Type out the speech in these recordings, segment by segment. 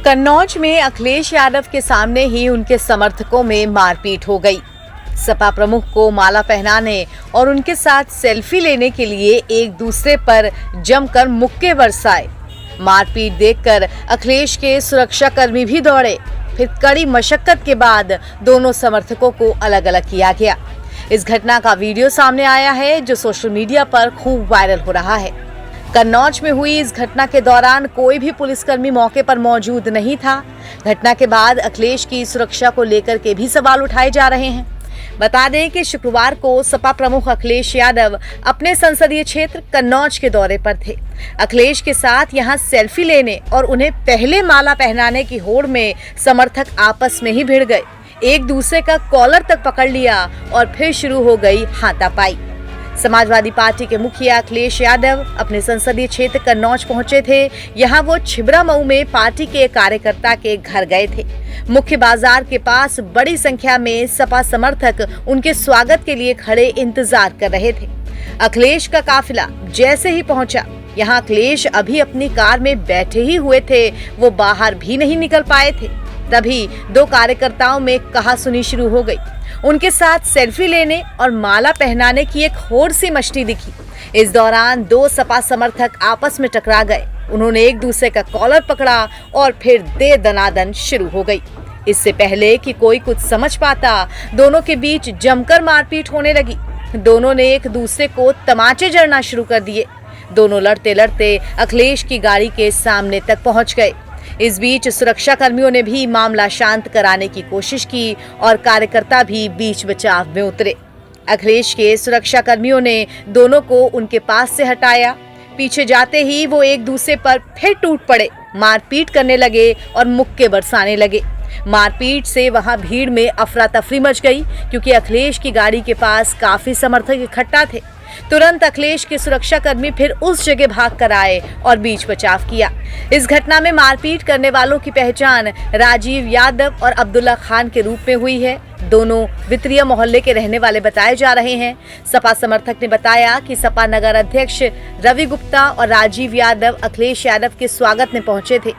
कन्नौज में अखिलेश यादव के सामने ही उनके समर्थकों में मारपीट हो गई। सपा प्रमुख को माला पहनाने और उनके साथ सेल्फी लेने के लिए एक दूसरे पर जमकर मुक्के बरसाए। मारपीट देखकर अखिलेश के सुरक्षाकर्मी भी दौड़े। फिर कड़ी मशक्कत के बाद दोनों समर्थकों को अलग अलग किया गया। इस घटना का वीडियो सामने आया है जो सोशल मीडिया पर खूब वायरल हो रहा है। कन्नौज में हुई इस घटना के दौरान कोई भी पुलिसकर्मी मौके पर मौजूद नहीं था। घटना के बाद अखिलेश की सुरक्षा को लेकर के भी सवाल उठाए जा रहे हैं। बता दें कि शुक्रवार को सपा प्रमुख अखिलेश यादव अपने संसदीय क्षेत्र कन्नौज के दौरे पर थे। अखिलेश के साथ यहां सेल्फी लेने और उन्हें पहले माला पहनाने की होड़ में समर्थक आपस में ही भिड़ गए। एक दूसरे का कॉलर तक पकड़ लिया और फिर शुरू हो गई हाथापाई। समाजवादी पार्टी के मुखिया अखिलेश यादव अपने संसदीय क्षेत्र कन्नौज पहुंचे थे। यहां वो छिबरा मऊ में पार्टी के कार्यकर्ता के घर गए थे। मुख्य बाजार के पास बड़ी संख्या में सपा समर्थक उनके स्वागत के लिए खड़े इंतजार कर रहे थे। अखिलेश का काफिला जैसे ही पहुंचा, यहां अखिलेश अभी अपनी कार में बैठे ही हुए थे, वो बाहर भी नहीं निकल पाए थे। तभी दो कार्यकर्ताओं में कहासुनी शुरू हो गई। उनके साथ सेल्फी लेने और माला पहनाने की एक होड़ सी मचली दिखी। इस दौरान दो सपा समर्थक आपस में टकरा गए। उन्होंने एक दूसरे का कॉलर पकड़ा और फिर दे दनादन शुरू हो गई। इससे पहले कि कोई कुछ समझ पाता, दोनों के बीच जमकर मारपीट होने लगी। दोनों ने एक दूसरे को तमाचे जड़ना शुरू कर दिए। दोनों लड़ते लड़ते अखिलेश की गाड़ी के सामने तक पहुंच गए। इस बीच सुरक्षा कर्मियों ने भी मामला शांत कराने की कोशिश की और कार्यकर्ता भी बीच बचाव में उतरे। अखिलेश के सुरक्षा कर्मियों ने दोनों को उनके पास से हटाया। पीछे जाते ही वो एक दूसरे पर फिर टूट पड़े, मारपीट करने लगे और मुक्के बरसाने लगे। मारपीट से वहां भीड़ में अफरा तफरी मच गई क्योंकि अखिलेश की गाड़ी के पास काफी समर्थक इकट्ठा थे। तुरंत अखिलेश के सुरक्षाकर्मी फिर उस जगह भाग कर आए और बीच बचाव किया। इस घटना में मारपीट करने वालों की पहचान राजीव यादव और अब्दुल्ला खान के रूप में हुई है। दोनों वित्तीय मोहल्ले के रहने वाले बताए जा रहे हैं। सपा समर्थक ने बताया कि सपा नगर अध्यक्ष रवि गुप्ता और राजीव यादव अखिलेश यादव के स्वागत में पहुंचे थे।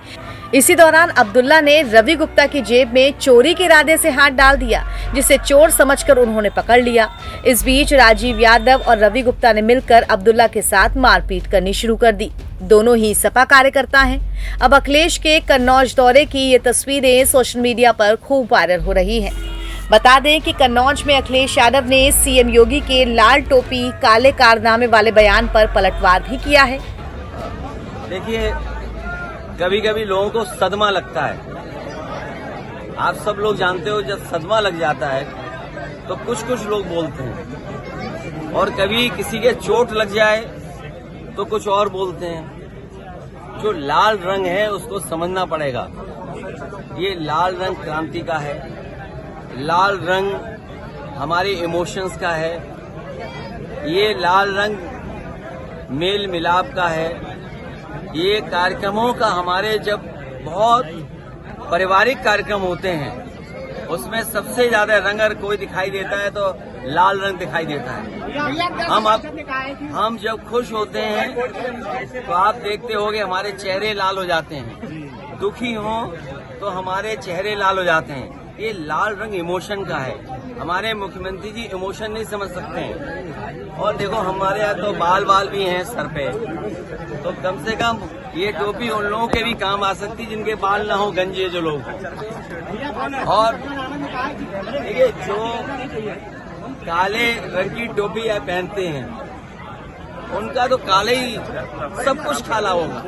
इसी दौरान अब्दुल्ला ने रवि गुप्ता की जेब में चोरी के इरादे से हाथ डाल दिया, जिसे चोर समझकर उन्होंने पकड़ लिया। इस बीच राजीव यादव और रवि गुप्ता ने मिलकर अब्दुल्ला के साथ मारपीट करनी शुरू कर दी। दोनों ही सपा कार्यकर्ता हैं। अब अखिलेश के कन्नौज दौरे की ये तस्वीरें सोशल मीडिया पर खूब वायरल हो रही हैं। बता दें कि कन्नौज में अखिलेश यादव ने सीएम योगी के लाल टोपी काले कारनामे वाले बयान पर पलटवार भी किया है। देखिए, कभी कभी लोगों को सदमा लगता है। आप सब लोग जानते हो, जब सदमा लग जाता है तो कुछ कुछ लोग बोलते हैं, और कभी किसी के चोट लग जाए तो कुछ और बोलते हैं। जो लाल रंग है उसको समझना पड़ेगा। ये लाल रंग क्रांति का है, लाल रंग हमारे इमोशंस का है, ये लाल रंग मेल मिलाप का है। ये कार्यक्रमों का, हमारे जब बहुत पारिवारिक कार्यक्रम होते हैं उसमें सबसे ज्यादा रंग अगर कोई दिखाई देता है तो लाल रंग दिखाई देता है। हम जब खुश होते हैं तो आप देखते होंगे हमारे चेहरे लाल हो जाते हैं, दुखी हों तो हमारे चेहरे लाल हो जाते हैं। ये लाल रंग इमोशन का है। हमारे मुख्यमंत्री जी इमोशन नहीं समझ सकते हैं। और देखो, हमारे यहाँ तो बाल भी हैं सर पे, तो कम से कम ये टोपी उन लोगों के भी काम आ सकती जिनके बाल ना हो, गंजे जो लोग। और देखिए, जो काले रंग की टोपी पहनते हैं उनका तो काले ही सब कुछ काला होगा।